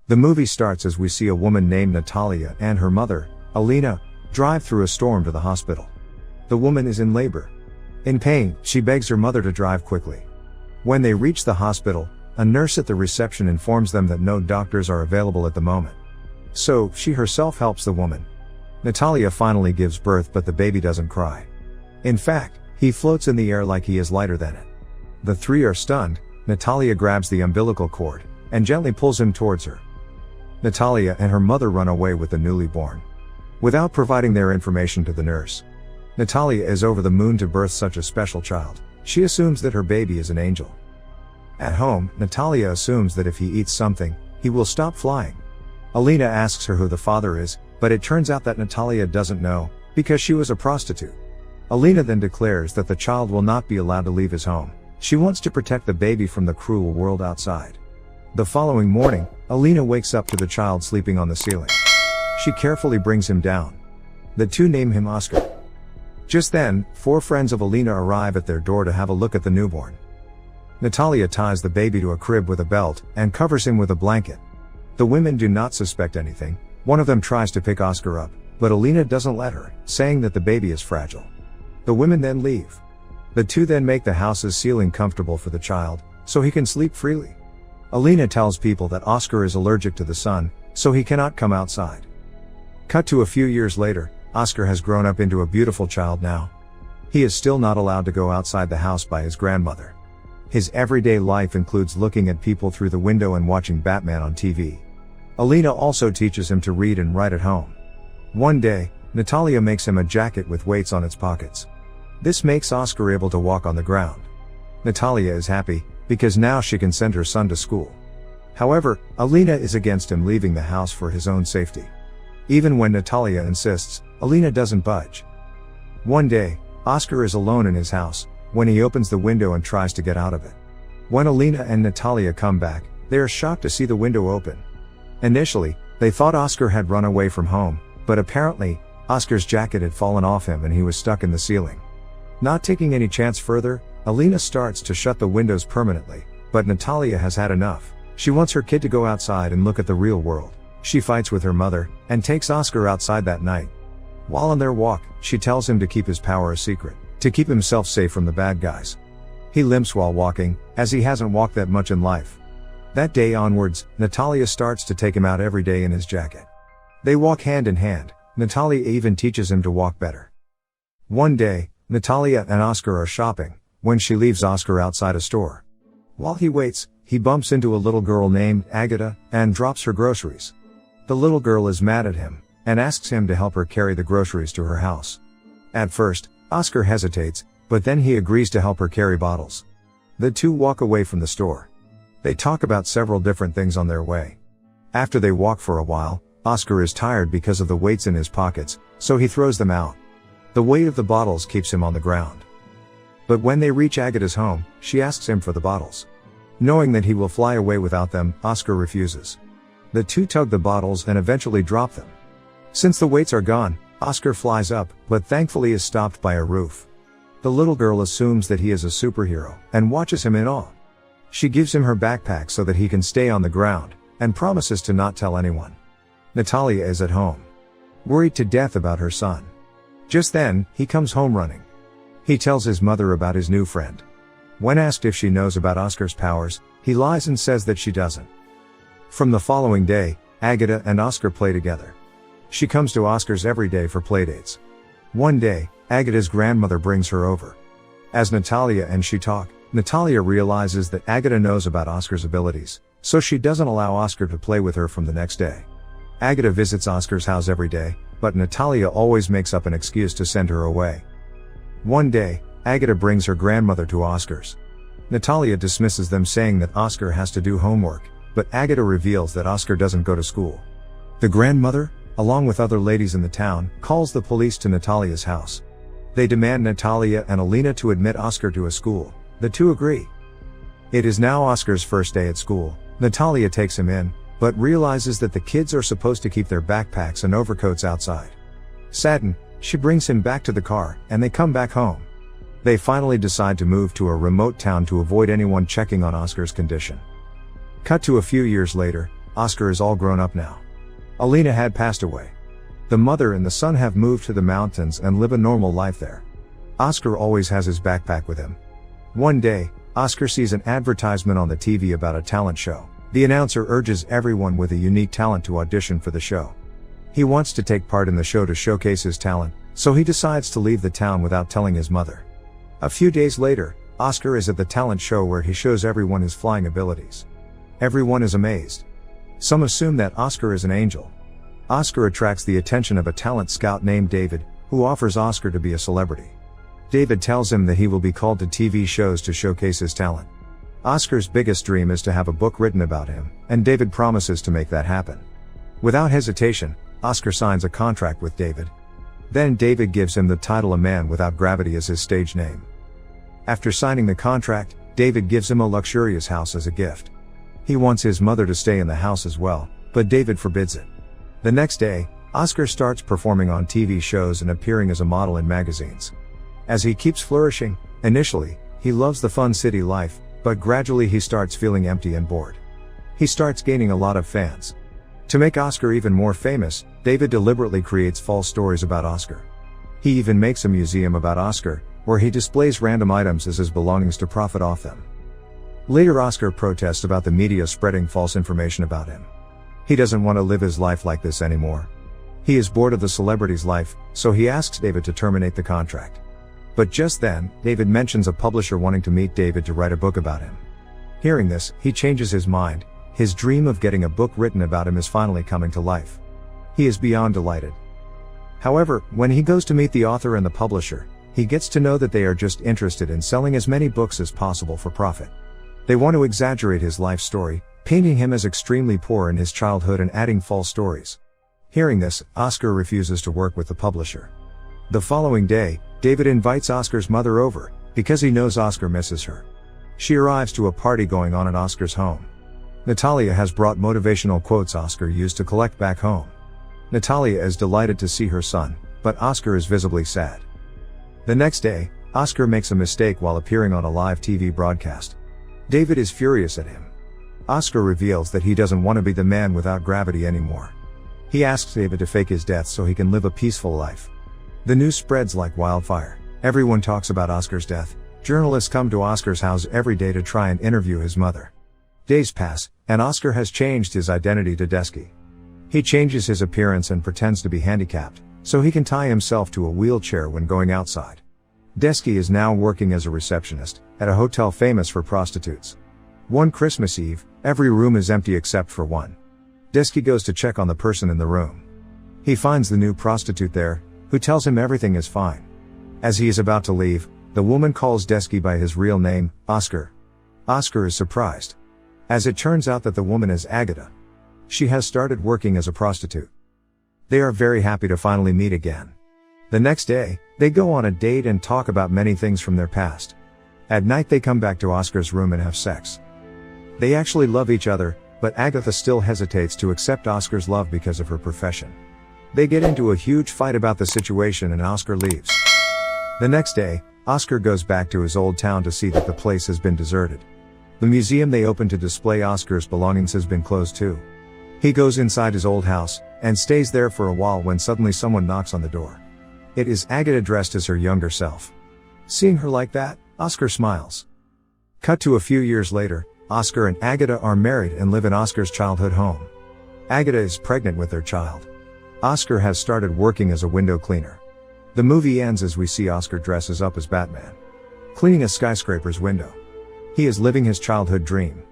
The movie starts as we see a woman named Natalia and her mother, Alina, drive through a storm to the hospital. The woman is in labor. In pain, she begs her mother to drive quickly. When they reach the hospital, a nurse at the reception informs them that no doctors are available at the moment. So, she herself helps the woman. Natalia finally gives birth, but the baby doesn't cry. In fact, he floats in the air like he is lighter than it. The three are stunned. Natalia grabs the umbilical cord and gently pulls him towards her. Natalia and her mother run away with the newly born, without providing their information to the nurse. Natalia is over the moon to birth such a special child. She assumes that her baby is an angel. At home, Natalia assumes that if he eats something, he will stop flying. Alina asks her who the father is, but it turns out that Natalia doesn't know, because she was a prostitute. Alina then declares that the child will not be allowed to leave his home. She wants to protect the baby from the cruel world outside. The following morning, Alina wakes up to the child sleeping on the ceiling. She carefully brings him down. The two name him Oscar. Just then, 4 friends of Alina arrive at their door to have a look at the newborn. Natalia ties the baby to a crib with a belt and covers him with a blanket. The women do not suspect anything. One of them tries to pick Oscar up, but Alina doesn't let her, saying that the baby is fragile. The women then leave. The two then make the house's ceiling comfortable for the child, so he can sleep freely. Alina tells people that Oscar is allergic to the sun, so he cannot come outside. Cut to a few years later, Oscar has grown up into a beautiful child now. He is still not allowed to go outside the house by his grandmother. His everyday life includes looking at people through the window and watching Batman on TV. Alina also teaches him to read and write at home. One day, Natalia makes him a jacket with weights on its pockets. This makes Oscar able to walk on the ground. Natalia is happy, because now she can send her son to school. However, Alina is against him leaving the house for his own safety. Even when Natalia insists, Alina doesn't budge. One day, Oscar is alone in his house, when he opens the window and tries to get out of it. When Alina and Natalia come back, they are shocked to see the window open. Initially, they thought Oscar had run away from home, but apparently, Oscar's jacket had fallen off him and he was stuck in the ceiling. Not taking any chance further, Alina starts to shut the windows permanently, but Natalia has had enough. She wants her kid to go outside and look at the real world. She fights with her mother, and takes Oscar outside that night. While on their walk, she tells him to keep his power a secret, to keep himself safe from the bad guys. He limps while walking, as he hasn't walked that much in life. That day onwards, Natalia starts to take him out every day in his jacket. They walk hand in hand. Natalia even teaches him to walk better. One day, Natalia and Oscar are shopping, when she leaves Oscar outside a store. While he waits, he bumps into a little girl named Agatha, and drops her groceries. The little girl is mad at him, and asks him to help her carry the groceries to her house. At first, Oscar hesitates, but then he agrees to help her carry bottles. The two walk away from the store. They talk about several different things on their way. After they walk for a while, Oscar is tired because of the weights in his pockets, so he throws them out. The weight of the bottles keeps him on the ground. But when they reach Agatha's home, she asks him for the bottles. Knowing that he will fly away without them, Oscar refuses. The two tug the bottles and eventually drop them. Since the weights are gone, Oscar flies up, but thankfully is stopped by a roof. The little girl assumes that he is a superhero, and watches him in awe. She gives him her backpack so that he can stay on the ground, and promises to not tell anyone. Natalia is at home, worried to death about her son. Just then, he comes home running. He tells his mother about his new friend. When asked if she knows about Oscar's powers, he lies and says that she doesn't. From the following day, Agatha and Oscar play together. She comes to Oscar's every day for playdates. One day, Agatha's grandmother brings her over. As Natalia and she talk, Natalia realizes that Agatha knows about Oscar's abilities, so she doesn't allow Oscar to play with her from the next day. Agatha visits Oscar's house every day, but Natalia always makes up an excuse to send her away. One day, Agatha brings her grandmother to Oscar's. Natalia dismisses them, saying that Oscar has to do homework, but Agatha reveals that Oscar doesn't go to school. The grandmother, along with other ladies in the town, calls the police to Natalia's house. They demand Natalia and Alina to admit Oscar to a school. The two agree. It is now Oscar's first day at school. Natalia takes him in, but realizes that the kids are supposed to keep their backpacks and overcoats outside. Saddened, she brings him back to the car, and they come back home. They finally decide to move to a remote town to avoid anyone checking on Oscar's condition. Cut to a few years later, Oscar is all grown up now. Alina had passed away. The mother and the son have moved to the mountains and live a normal life there. Oscar always has his backpack with him. One day, Oscar sees an advertisement on the TV about a talent show. The announcer urges everyone with a unique talent to audition for the show. He wants to take part in the show to showcase his talent, so he decides to leave the town without telling his mother. A few days later, Oscar is at the talent show where he shows everyone his flying abilities. Everyone is amazed. Some assume that Oscar is an angel. Oscar attracts the attention of a talent scout named David, who offers Oscar to be a celebrity. David tells him that he will be called to TV shows to showcase his talent. Oscar's biggest dream is to have a book written about him, and David promises to make that happen. Without hesitation, Oscar signs a contract with David. Then David gives him the title A Man Without Gravity as his stage name. After signing the contract, David gives him a luxurious house as a gift. He wants his mother to stay in the house as well, but David forbids it. The next day, Oscar starts performing on TV shows and appearing as a model in magazines. As he keeps flourishing, initially, he loves the fun city life, but gradually he starts feeling empty and bored. He starts gaining a lot of fans. To make Oscar even more famous, David deliberately creates false stories about Oscar. He even makes a museum about Oscar, where he displays random items as his belongings to profit off them. Later, Oscar protests about the media spreading false information about him. He doesn't want to live his life like this anymore. He is bored of the celebrity's life, so he asks David to terminate the contract. But just then, David mentions a publisher wanting to meet David to write a book about him. Hearing this, he changes his mind. His dream of getting a book written about him is finally coming to life. He is beyond delighted. However, when he goes to meet the author and the publisher, he gets to know that they are just interested in selling as many books as possible for profit. They want to exaggerate his life story, painting him as extremely poor in his childhood and adding false stories. Hearing this, Oscar refuses to work with the publisher. The following day, David invites Oscar's mother over, because he knows Oscar misses her. She arrives to a party going on at Oscar's home. Natalia has brought motivational quotes Oscar used to collect back home. Natalia is delighted to see her son, but Oscar is visibly sad. The next day, Oscar makes a mistake while appearing on a live TV broadcast. David is furious at him. Oscar reveals that he doesn't want to be the man without gravity anymore. He asks David to fake his death so he can live a peaceful life. The news spreads like wildfire. Everyone talks about Oscar's death. Journalists come to Oscar's house every day to try and interview his mother. Days pass, and Oscar has changed his identity to Qdamie. He changes his appearance and pretends to be handicapped, so he can tie himself to a wheelchair when going outside. Qdamie is now working as a receptionist, at a hotel famous for prostitutes. One Christmas Eve, every room is empty except for one. Qdamie goes to check on the person in the room. He finds the new prostitute there, who tells him everything is fine. As he is about to leave, the woman calls Qdamie by his real name, Oscar. Oscar is surprised. As it turns out that the woman is Agatha. She has started working as a prostitute. They are very happy to finally meet again. The next day, they go on a date and talk about many things from their past. At night they come back to Oscar's room and have sex. They actually love each other, but Agatha still hesitates to accept Oscar's love because of her profession. They get into a huge fight about the situation and Oscar leaves. The next day, Oscar goes back to his old town to see that the place has been deserted. The museum they opened to display Oscar's belongings has been closed too. He goes inside his old house, and stays there for a while when suddenly someone knocks on the door. It is Agatha dressed as her younger self. Seeing her like that, Oscar smiles. Cut to a few years later, Oscar and Agatha are married and live in Oscar's childhood home. Agatha is pregnant with their child. Oscar has started working as a window cleaner. The movie ends as we see Oscar dresses up as Batman, cleaning a skyscraper's window. He is living his childhood dream.